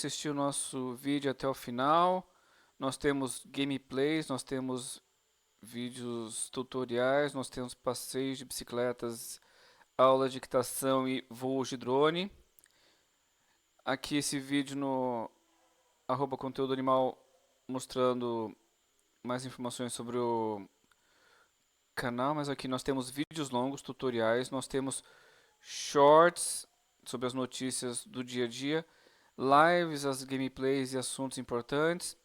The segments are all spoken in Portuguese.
assistir o nosso vídeo até o final. Nós temos gameplays, nós temos vídeos tutoriais, nós temos passeios de bicicletas, aula de equitação e voos de drone. Aqui esse vídeo no @conteúdo animal mostrando mais informações sobre o canal, mas aqui nós temos vídeos longos, tutoriais, nós temos shorts sobre as notícias do dia a dia, lives, as gameplays e assuntos importantes.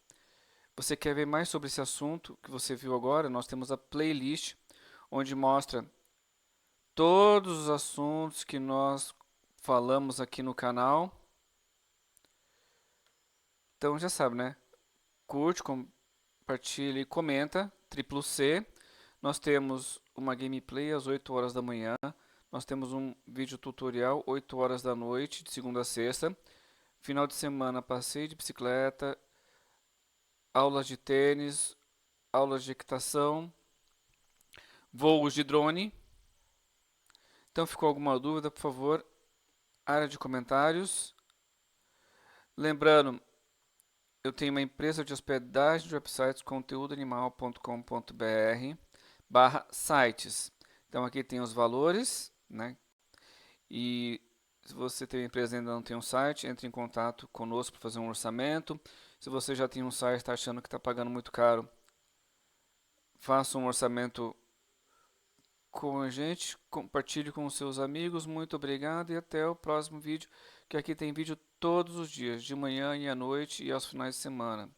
Você quer ver mais sobre esse assunto que você viu agora? Nós temos a playlist, onde mostra todos os assuntos que nós falamos aqui no canal. Então já sabe, né? Curte, compartilha e comenta, triplo C. Nós temos uma gameplay às 8 horas da manhã. Nós temos um vídeo tutorial 8 horas da noite, de segunda a sexta. Final de semana, passeio de bicicleta, aulas de tênis, aulas de equitação, voos de drone. Então, ficou alguma dúvida, por favor, área de comentários. Lembrando, eu tenho uma empresa de hospedagem de websites, conteúdoanimal.com.br/sites. Então, aqui tem os valores, né? E se você tem uma empresa e ainda não tem um site, entre em contato conosco para fazer um orçamento. Se você já tem um site e está achando que está pagando muito caro, faça um orçamento com a gente, compartilhe com os seus amigos. Muito obrigado e até o próximo vídeo, que aqui tem vídeo todos os dias, de manhã e à noite e aos finais de semana.